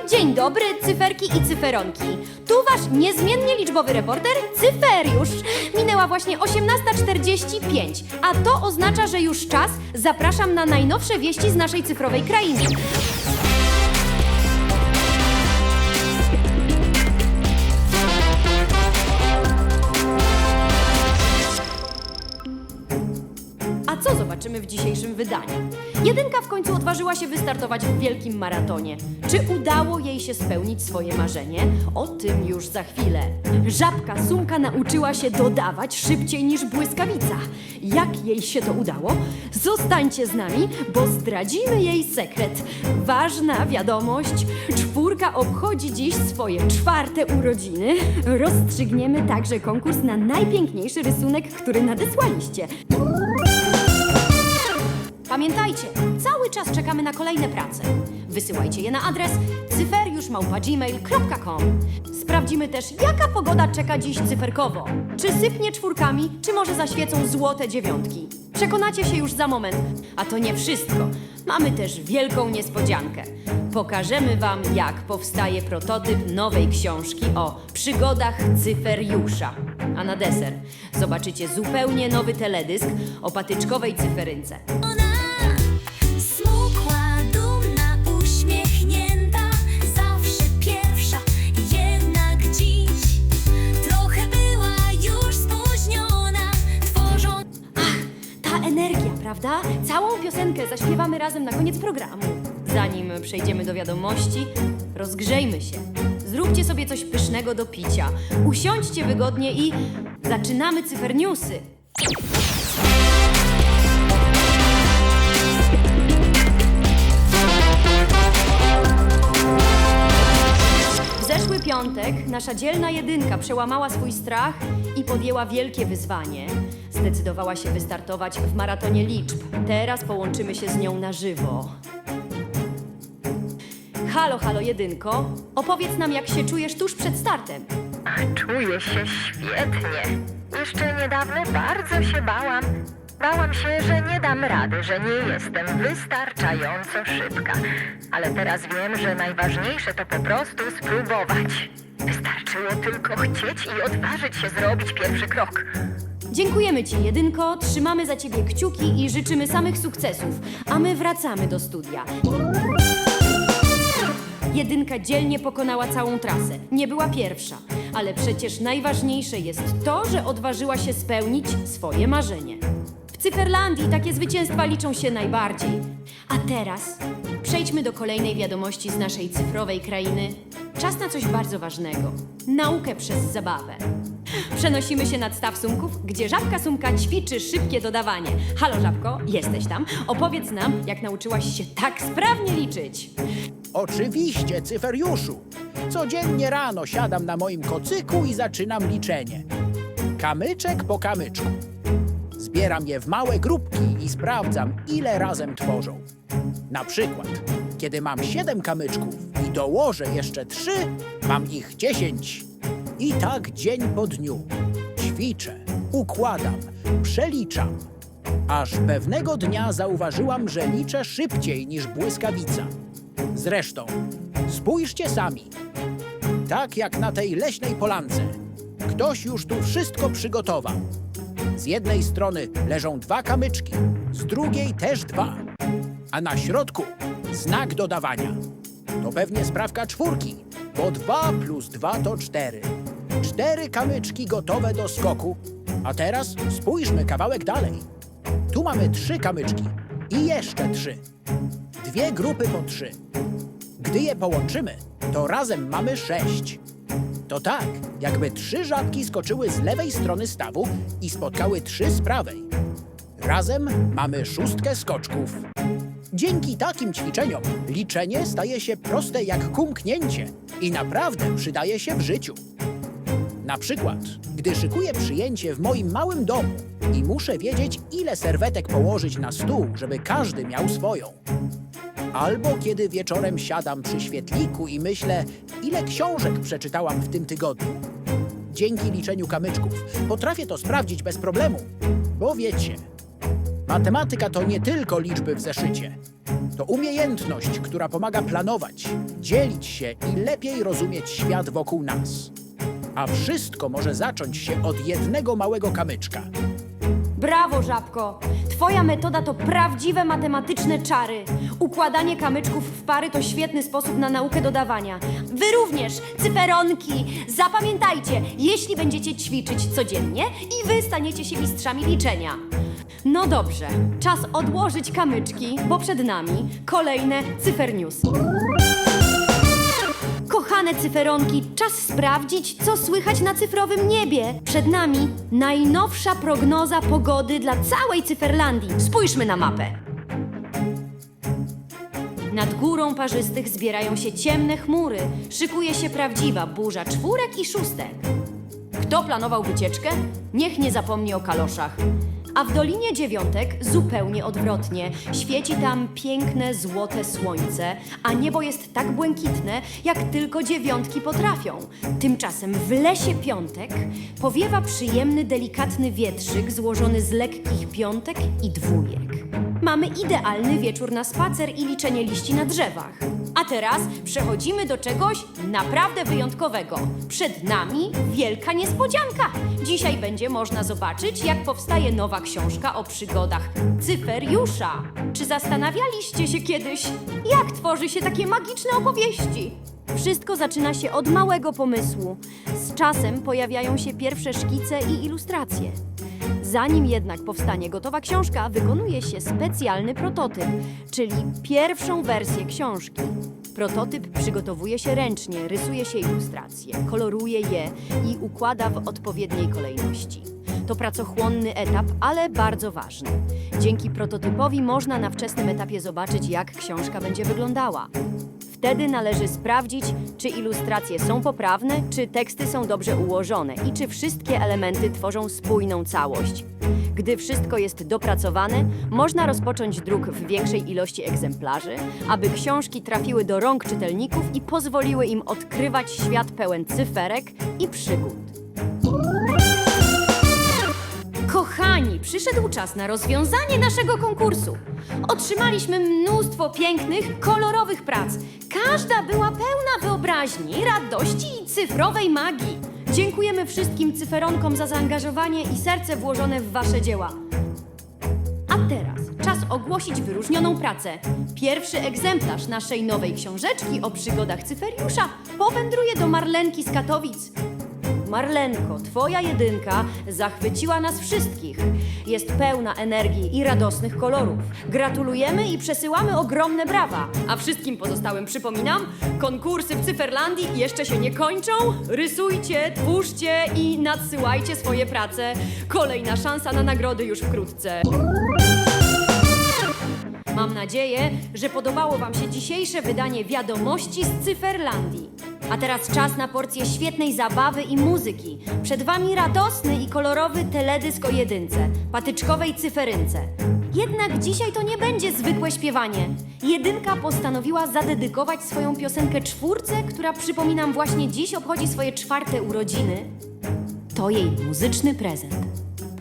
Dzień dobry, cyferki i cyferonki. Tu wasz niezmiennie liczbowy reporter, Cyferiusz. Minęła właśnie 18:45, a to oznacza, że już czas. Zapraszam na najnowsze wieści z naszej cyfrowej krainy. A co zobaczymy w dzisiejszym wydaniu? Jedynka w końcu odważyła się wystartować w wielkim maratonie. Czy udało jej się spełnić swoje marzenie? O tym już za chwilę. Żabka Sumka nauczyła się dodawać szybciej niż błyskawica. Jak jej się to udało? Zostańcie z nami, bo zdradzimy jej sekret. Ważna wiadomość. Czwórka obchodzi dziś swoje 4. urodziny. Rozstrzygniemy także konkurs na najpiękniejszy rysunek, który nadesłaliście. Pamiętajcie, cały czas czekamy na kolejne prace. Wysyłajcie je na adres cyferiusz@gmail.com. Sprawdzimy też, jaka pogoda czeka dziś cyferkowo. Czy sypnie czwórkami, czy może zaświecą złote dziewiątki. Przekonacie się już za moment. A to nie wszystko. Mamy też wielką niespodziankę. Pokażemy wam, jak powstaje prototyp nowej książki o przygodach Cyferiusza. A na deser zobaczycie zupełnie nowy teledysk o patyczkowej cyferynce. Smukła, dumna, uśmiechnięta, zawsze pierwsza, jednak dziś trochę była już spóźniona, tworząc... Ta energia, prawda? Całą piosenkę zaśpiewamy razem na koniec programu. Zanim przejdziemy do wiadomości, rozgrzejmy się. Zróbcie sobie coś pysznego do picia. Usiądźcie wygodnie i zaczynamy Cyfernewsy. W zeszły piątek nasza dzielna jedynka przełamała swój strach i podjęła wielkie wyzwanie. Zdecydowała się wystartować w maratonie liczb. Teraz połączymy się z nią na żywo. Halo, halo jedynko, opowiedz nam, jak się czujesz tuż przed startem. Czuję się świetnie. Jeszcze niedawno bardzo się bałam. Bałam się, że nie dam rady, że nie jestem wystarczająco szybka. Ale teraz wiem, że najważniejsze to po prostu spróbować. Wystarczyło tylko chcieć i odważyć się zrobić pierwszy krok. Dziękujemy ci, jedynko, trzymamy za ciebie kciuki i życzymy samych sukcesów, a my wracamy do studia. Jedynka dzielnie pokonała całą trasę. Nie była pierwsza, ale przecież najważniejsze jest to, że odważyła się spełnić swoje marzenie. W Cyferlandii takie zwycięstwa liczą się najbardziej. A teraz przejdźmy do kolejnej wiadomości z naszej cyfrowej krainy. Czas na coś bardzo ważnego. Naukę przez zabawę. Przenosimy się nad staw Sumków, gdzie Żabka Sumka ćwiczy szybkie dodawanie. Halo Żabko, jesteś tam? Opowiedz nam, jak nauczyłaś się tak sprawnie liczyć. Oczywiście, Cyferiuszu. Codziennie rano siadam na moim kocyku i zaczynam liczenie. Kamyczek po kamyczku. Zbieram je w małe grupki i sprawdzam, ile razem tworzą. Na przykład, kiedy mam 7 kamyczków i dołożę jeszcze 3, mam ich 10. I tak dzień po dniu. Ćwiczę, układam, przeliczam. Aż pewnego dnia zauważyłam, że liczę szybciej niż błyskawica. Zresztą, spójrzcie sami. Tak jak na tej leśnej polance. Ktoś już tu wszystko przygotował. Z jednej strony leżą 2 kamyczki, z drugiej też 2. A na środku znak dodawania. To pewnie sprawka 4, bo 2 plus 2 to 4. 4 kamyczki gotowe do skoku. A teraz spójrzmy kawałek dalej. Tu mamy 3 kamyczki i jeszcze 3. 2 grupy po 3. Gdy je połączymy, to razem mamy 6. To tak, jakby 3 żabki skoczyły z lewej strony stawu i spotkały 3 z prawej. Razem mamy 6 skoczków. Dzięki takim ćwiczeniom liczenie staje się proste jak kumknięcie i naprawdę przydaje się w życiu. Na przykład, gdy szykuję przyjęcie w moim małym domu i muszę wiedzieć, ile serwetek położyć na stół, żeby każdy miał swoją. Albo kiedy wieczorem siadam przy świetliku i myślę, ile książek przeczytałam w tym tygodniu. Dzięki liczeniu kamyczków potrafię to sprawdzić bez problemu, bo wiecie, Matematyka to nie tylko liczby w zeszycie. To umiejętność, która pomaga planować, dzielić się i lepiej rozumieć świat wokół nas. A wszystko może zacząć się od jednego małego kamyczka. Brawo, Żabko! Twoja metoda to prawdziwe matematyczne czary. Układanie kamyczków w pary to świetny sposób na naukę dodawania. Wy również, cyferonki! Zapamiętajcie, jeśli będziecie ćwiczyć codziennie i wy staniecie się mistrzami liczenia. No dobrze, czas odłożyć kamyczki, bo przed nami kolejne cyfernewsy. Kochane cyferonki, czas sprawdzić, co słychać na cyfrowym niebie. Przed nami najnowsza prognoza pogody dla całej Cyferlandii. Spójrzmy na mapę. Nad górą parzystych zbierają się ciemne chmury. Szykuje się prawdziwa burza czwórek i szóstek. Kto planował wycieczkę? Niech nie zapomni o kaloszach. A w Dolinie Dziewiątek zupełnie odwrotnie. Świeci tam piękne, złote słońce, a niebo jest tak błękitne, jak tylko dziewiątki potrafią. Tymczasem w lesie Piątek powiewa przyjemny, delikatny wietrzyk złożony z lekkich piątek i dwójek. Mamy idealny wieczór na spacer i liczenie liści na drzewach. A teraz przechodzimy do czegoś naprawdę wyjątkowego. Przed nami wielka niespodzianka. Dzisiaj będzie można zobaczyć, jak powstaje nowa książka o przygodach Cyferiusza. Czy zastanawialiście się kiedyś, jak tworzy się takie magiczne opowieści? Wszystko zaczyna się od małego pomysłu. Z czasem pojawiają się pierwsze szkice i ilustracje. Zanim jednak powstanie gotowa książka, wykonuje się specjalny prototyp, czyli pierwszą wersję książki. Prototyp przygotowuje się ręcznie, rysuje się ilustracje, koloruje je i układa w odpowiedniej kolejności. To pracochłonny etap, ale bardzo ważny. Dzięki prototypowi można na wczesnym etapie zobaczyć, jak książka będzie wyglądała. Wtedy należy sprawdzić, czy ilustracje są poprawne, czy teksty są dobrze ułożone i czy wszystkie elementy tworzą spójną całość. Gdy wszystko jest dopracowane, można rozpocząć druk w większej ilości egzemplarzy, aby książki trafiły do rąk czytelników i pozwoliły im odkrywać świat pełen cyferek i przygód. Kochani, przyszedł czas na rozwiązanie naszego konkursu. Otrzymaliśmy mnóstwo pięknych, kolorowych prac. Każda była pełna wyobraźni, radości i cyfrowej magii. Dziękujemy wszystkim cyferonkom za zaangażowanie i serce włożone w wasze dzieła. A teraz czas ogłosić wyróżnioną pracę. Pierwszy egzemplarz naszej nowej książeczki o przygodach Cyferiusza powędruje do Marlenki z Katowic. Marlenko, twoja jedynka zachwyciła nas wszystkich. Jest pełna energii i radosnych kolorów. Gratulujemy i przesyłamy ogromne brawa. A wszystkim pozostałym przypominam, konkursy w Cyferlandii jeszcze się nie kończą. Rysujcie, twórzcie i nadsyłajcie swoje prace. Kolejna szansa na nagrody już wkrótce. Mam nadzieję, że podobało wam się dzisiejsze wydanie wiadomości z Cyferlandii. A teraz czas na porcję świetnej zabawy i muzyki. Przed wami radosny i kolorowy teledysk o jedynce, patyczkowej cyferynce. Jednak dzisiaj to nie będzie zwykłe śpiewanie. Jedynka postanowiła zadedykować swoją piosenkę czwórce, która, przypominam, właśnie dziś obchodzi swoje 4. urodziny. To jej muzyczny prezent.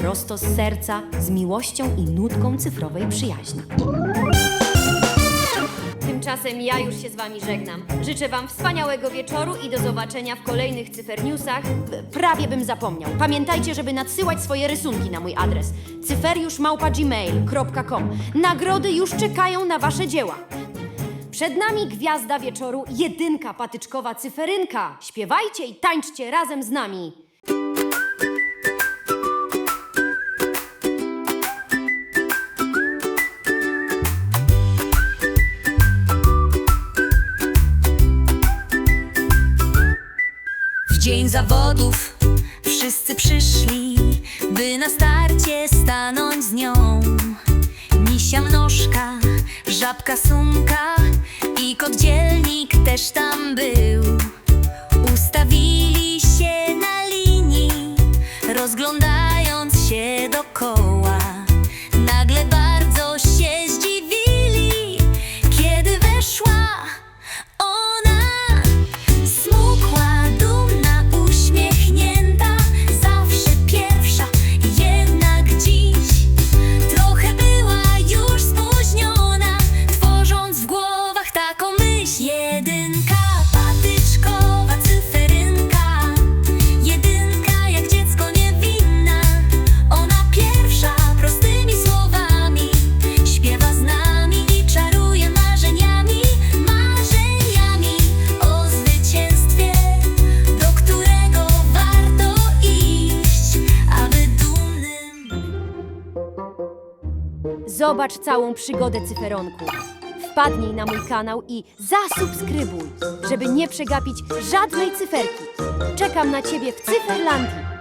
Prosto z serca, z miłością i nutką cyfrowej przyjaźni. Tymczasem ja już się z wami żegnam. Życzę wam wspaniałego wieczoru i do zobaczenia w kolejnych cyfernewsach. Prawie bym zapomniał. Pamiętajcie, żeby nadsyłać swoje rysunki na mój adres cyferiusz@gmail.com. Nagrody już czekają na wasze dzieła. Przed nami gwiazda wieczoru, jedynka patyczkowa cyferynka. Śpiewajcie i tańczcie razem z nami. Dzień zawodów, wszyscy przyszli, by na starcie stanąć z nią. Misia mnożka, żabka sumka i kot dzielnik też tam był. Ustawili się na linii, rozglądając się dokoła. Nagle bardzo się zdziwili, kiedy weszła ona. Smukła, dumna, uśmiechnięta, zawsze pierwsza, jednak dziś trochę była Zobacz całą przygodę cyferonku. Wpadnij na mój kanał i zasubskrybuj, żeby nie przegapić żadnej cyferki. Czekam na ciebie w Cyferlandii.